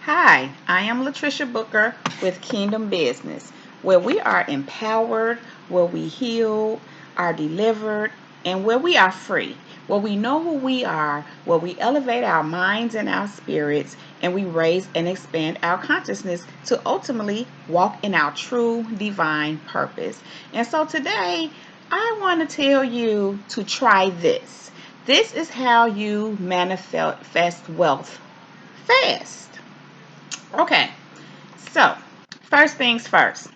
Hi, I am Latricia Booker with Kingdom Business, where we are empowered, where we heal, are delivered, and where we are free, where we know who we are, where we elevate our minds and our spirits, and we raise and expand our consciousness to ultimately walk in our true divine purpose. And so today, I want to tell you to try this. This is how you manifest wealth fast. Okay, so first things first.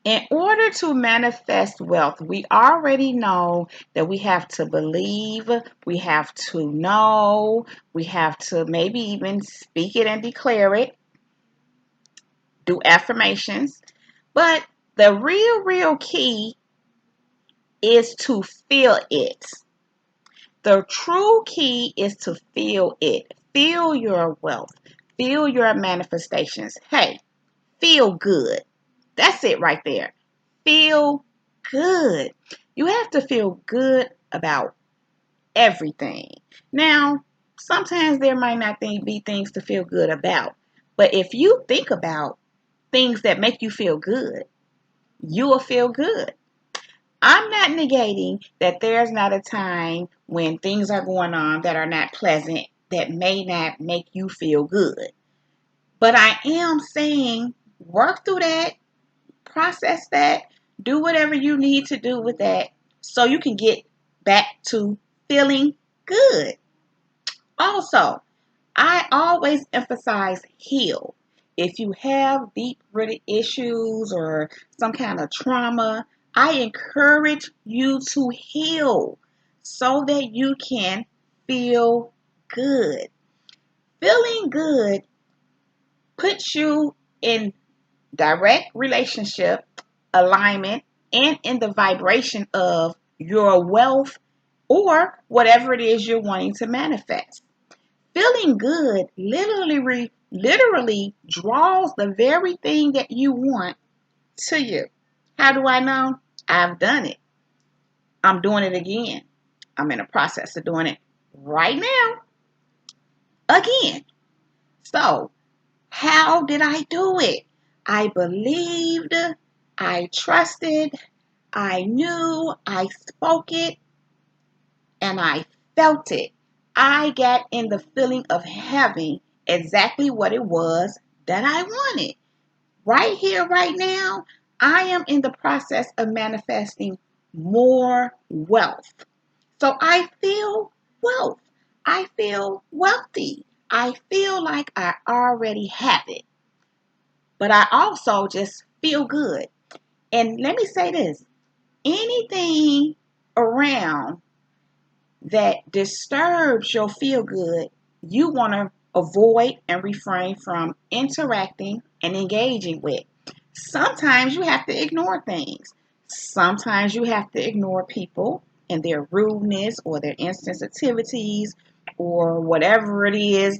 In order to manifest wealth, we already know that we have to believe, we have to know, we have to maybe even speak it and declare it, do affirmations. But the real key is to feel it. The true key is to feel it. Feel your wealth, feel your manifestations. Hey, feel good. That's it right there. Feel good. You have to feel good about everything. Now, sometimes there might not be things to feel good about, but if you think about things that make you feel good, you will feel good. I'm not negating that there's not a time when things are going on that are not pleasant, that may not make you feel good. But I am saying work through that, process that, do whatever you need to do with that so you can get back to feeling good. Also, I always emphasize heal. If you have deep rooted issues or some kind of trauma, I encourage you to heal so that you can feel good. Feeling good puts you in direct relationship, alignment, and in the vibration of your wealth or whatever it is you're wanting to manifest. Feeling good literally draws the very thing that you want to you. How do I know? I've done it. I'm doing it again. I'm in the process of doing it right now again. So, how did I do it? I believed, I trusted, I knew, I spoke it, and I felt it. I got in the feeling of having exactly what it was that I wanted. Right here, right now, I am in the process of manifesting more wealth. So I feel wealth. I feel wealthy. I feel like I already have it. But I also just feel good. And let me say this, anything around that disturbs your feel good, you want to avoid and refrain from interacting and engaging with. Sometimes you have to ignore things. Sometimes you have to ignore people and their rudeness or their insensitivities or whatever it is,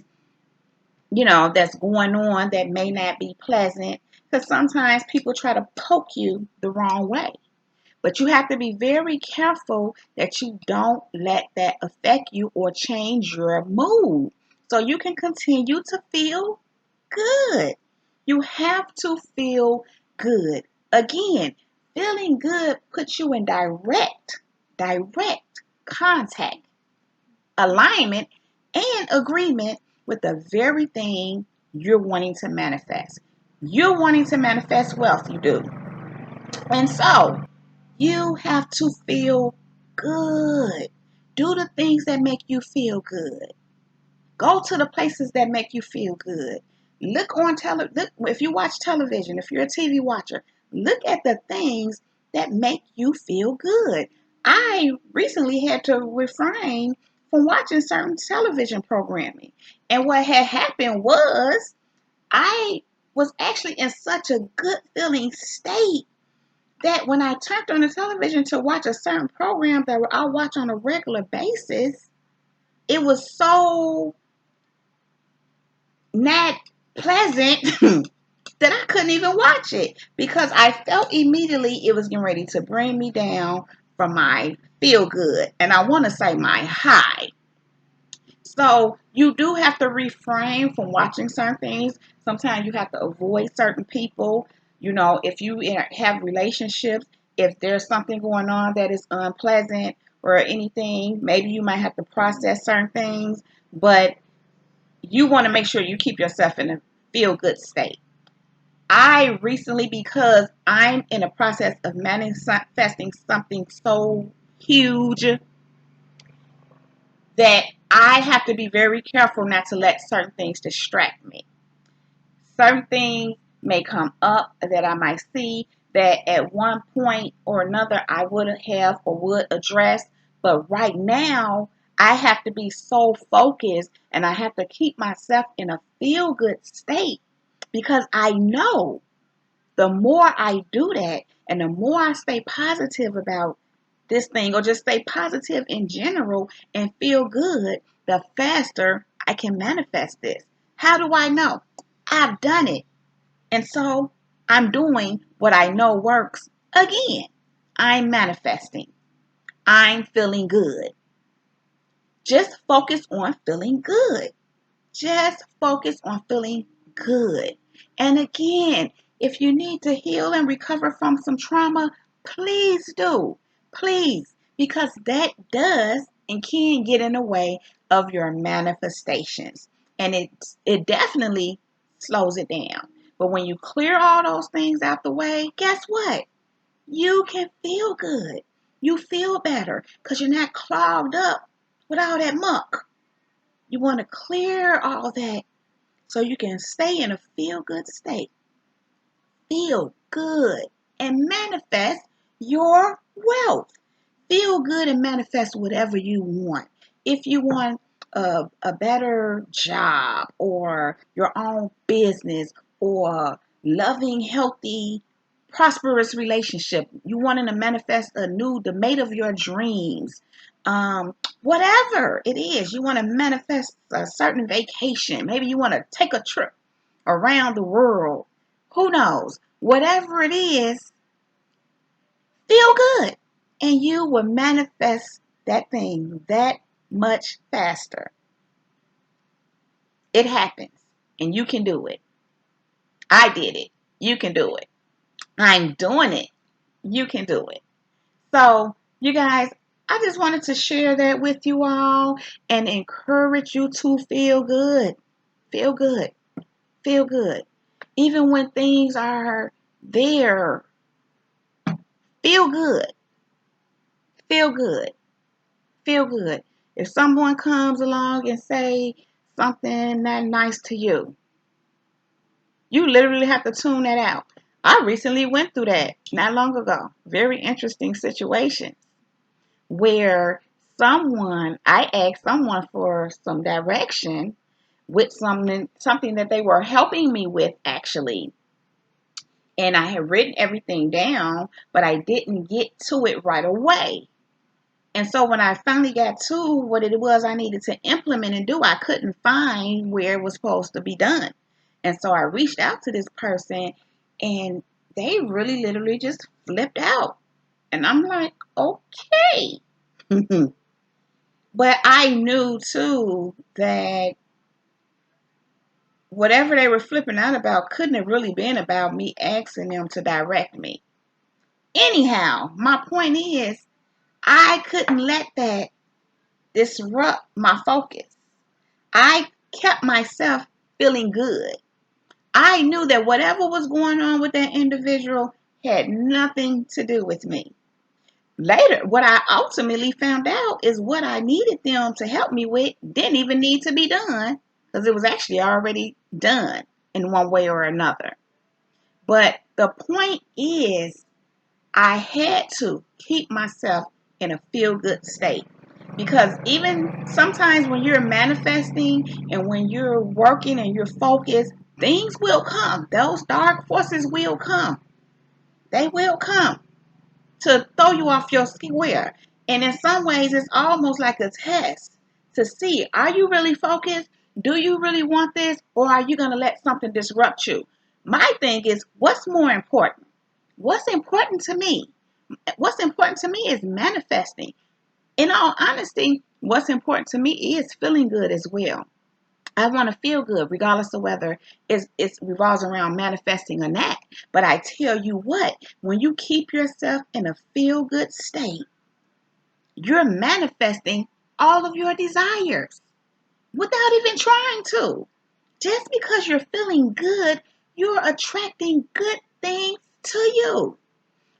that's going on that may not be pleasant. Because sometimes people try to poke you the wrong way. But you have to be very careful that you don't let that affect you or change your mood. So you can continue to feel good. You have to feel good. Again, feeling good puts you in direct contact, alignment, and agreement with the very thing you're wanting to manifest. You're wanting to manifest wealth, you do. And so, you have to feel good. Do the things that make you feel good. Go to the places that make you feel good. Look on if you watch television, if you're a TV watcher, look at the things that make you feel good. I recently had to refrain from watching certain television programming. And what had happened was I was actually in such a good feeling state that when I turned on the television to watch a certain program that I watch on a regular basis, it was so not pleasant that I couldn't even watch it because I felt immediately it was getting ready to bring me down from my feel good. And I want to say my high. So you do have to refrain from watching certain things. Sometimes you have to avoid certain people. You know, if you have relationships, if there's something going on that is unpleasant or anything, maybe you might have to process certain things. But you want to make sure you keep yourself in a feel good state. I recently, because I'm in a process of manifesting something so huge that I have to be very careful not to let certain things distract me. Certain things may come up that I might see that at one point or another I would have or would address, but right now I have to be so focused and I have to keep myself in a feel good state because I know the more I do that and the more I stay positive about this thing or just stay positive in general and feel good, the faster I can manifest this. How do I know? I've done it. And so I'm doing what I know works again. I'm manifesting. I'm feeling good. Just focus on feeling good. Just focus on feeling good. And again, if you need to heal and recover from some trauma, please do. Please. Because that does and can get in the way of your manifestations. And it definitely slows it down. But when you clear all those things out the way, guess what? You can feel good. You feel better because you're not clogged up with all that muck. You want to clear all that so you can stay in a feel good state. Feel good and manifest your wealth. Feel good and manifest whatever you want. If you want a better job or your own business or loving, healthy, prosperous relationship, you wanting to manifest the mate of your dreams, whatever it is, you want to manifest a certain vacation. Maybe you want to take a trip around the world. Who knows? Whatever it is, feel good. And you will manifest that thing that much faster. It happens. And you can do it. I did it. You can do it. I'm doing it. You can do it. So, you guys, I just wanted to share that with you all and encourage you to feel good. Feel good. Feel good. Even when things are there, feel good. Feel good. Feel good. If someone comes along and say something not nice to you, you literally have to tune that out. I recently went through that not long ago. Very interesting situation where I asked someone for some direction with something that they were helping me with actually. And I had written everything down, but I didn't get to it right away. And so when I finally got to what it was I needed to implement and do, I couldn't find where it was supposed to be done. And so I reached out to this person and they really literally just flipped out. And I'm like, okay. But I knew too that whatever they were flipping out about couldn't have really been about me asking them to direct me. Anyhow, my point is, I couldn't let that disrupt my focus. I kept myself feeling good. I knew that whatever was going on with that individual had nothing to do with me. Later, what I ultimately found out is what I needed them to help me with didn't even need to be done because it was actually already done in one way or another. But the point is, I had to keep myself in a feel good state. Because even sometimes when you're manifesting and when you're working and you're focused, things will come. Those dark forces will come. They will come to throw you off your square. And in some ways, it's almost like a test to see, are you really focused? Do you really want this? Or are you going to let something disrupt you? My thing is, what's more important? What's important to me? What's important to me is manifesting. In all honesty, what's important to me is feeling good as well. I want to feel good, regardless of whether it revolves around manifesting or not. But I tell you what, when you keep yourself in a feel good state, you're manifesting all of your desires without even trying to. Just because you're feeling good, you're attracting good things to you.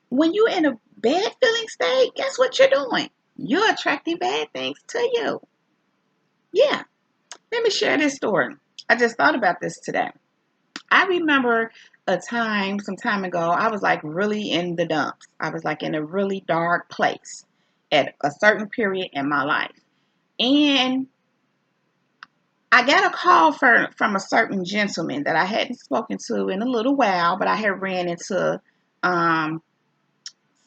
When you're in a bad feeling state, guess what you're doing? You're attracting bad things to you. Yeah. Let me share this story. I just thought about this today. I remember a time, some time ago, I was like really in the dumps. I was like in a really dark place at a certain period in my life. And I got a call from a certain gentleman that I hadn't spoken to in a little while, but I had ran into um,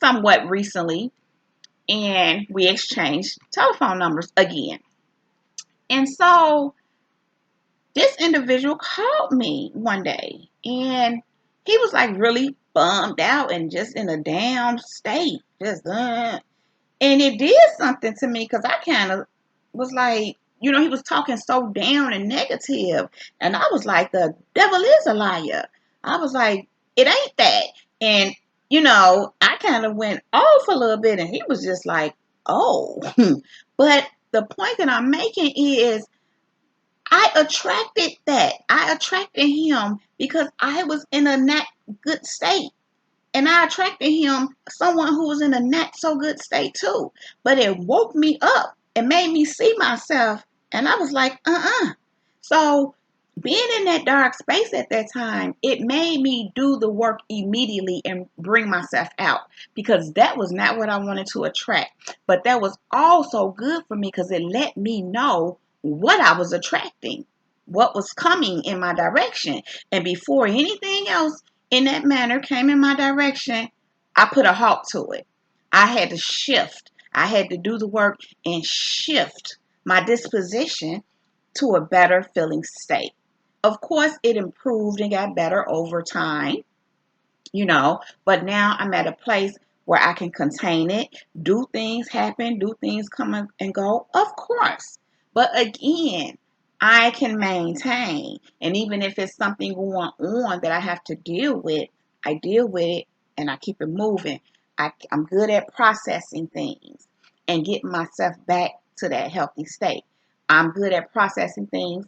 somewhat recently. And we exchanged telephone numbers again. And so this individual called me one day and he was like really bummed out and just in a down state. And it did something to me because I kind of was like, he was talking so down and negative. And I was like, the devil is a liar. I was like, it ain't that. And, I kind of went off a little bit and he was just like, oh. But the point that I'm making is I attracted that. I attracted him because I was in a not good state. And I attracted him, someone who was in a not so good state too. But it woke me up. It made me see myself. And I was like, So being in that dark space at that time, it made me do the work immediately and bring myself out because that was not what I wanted to attract. But that was also good for me because it let me know what I was attracting, what was coming in my direction. And before anything else in that manner came in my direction, I put a halt to it. I had to shift. I had to do the work and shift my disposition to a better feeling state. Of course, it improved and got better over time, but now I'm at a place where I can contain it, do things happen, do things come and go, of course. But again, I can maintain. And even if it's something going on that I have to deal with, I deal with it and I keep it moving. I'm good at processing things and getting myself back to that healthy state. I'm good at processing things.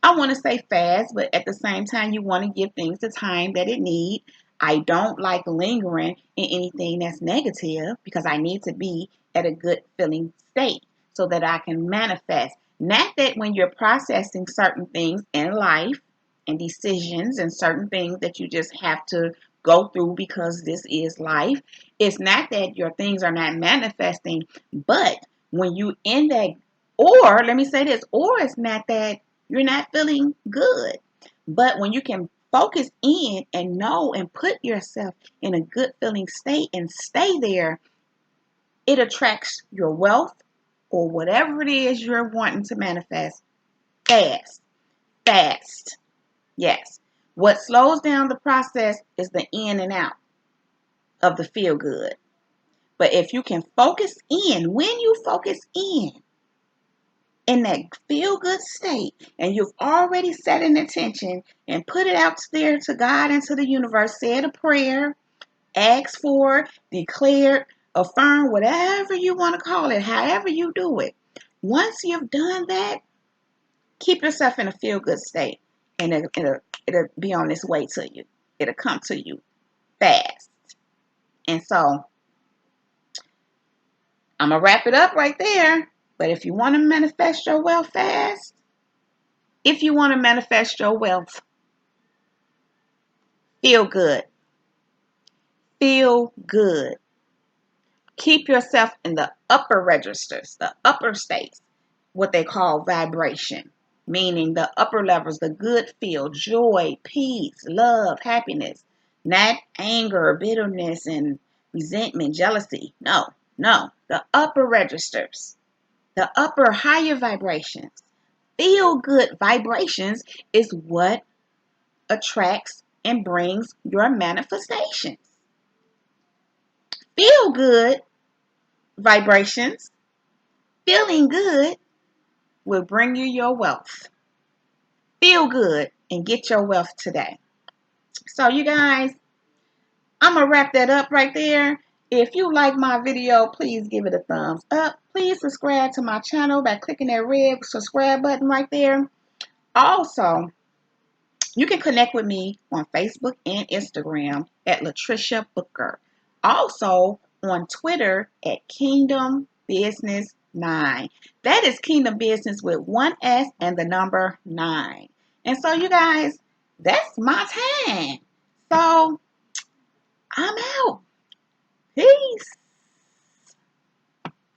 I want to say fast, but at the same time, you want to give things the time that it needs. I don't like lingering in anything that's negative because I need to be at a good feeling state so that I can manifest. Not that when you're processing certain things in life and decisions and certain things that you just have to go through because this is life, it's not that your things are not manifesting, but when you in that, or let me say this, or it's not that you're not feeling good. But when you can focus in and know and put yourself in a good feeling state and stay there, it attracts your wealth or whatever it is you're wanting to manifest fast. Fast. Yes. What slows down the process is the in and out of the feel good. But if you can focus when you focus in that feel good state and you've already set an intention and put it out there to God and to the universe, said a prayer, ask for, declare, affirm, whatever you want to call it, however you do it. Once you've done that, keep yourself in a feel good state and it'll be on its way to you. It'll come to you fast. And so I'm going to wrap it up right there. But if you want to manifest your wealth fast, if you want to manifest your wealth, feel good. Feel good. Keep yourself in the upper registers, the upper states, what they call vibration, meaning the upper levels, the good feel, joy, peace, love, happiness, not anger, bitterness, and resentment, jealousy. No, the upper registers, the upper higher vibrations. Feel good vibrations is what attracts and brings your manifestations. Feel good vibrations Feeling good will bring you your wealth. Feel good and get your wealth today. So you guys, I'm going to wrap that up right there. If you like my video, please give it a thumbs up. Please subscribe to my channel by clicking that red subscribe button right there. Also, you can connect with me on Facebook and Instagram at Latricia Booker. Also on Twitter at Kingdom Business 9. That is Kingdom Business with one S and the number 9. And so you guys, that's my time. So I'm out. Peace.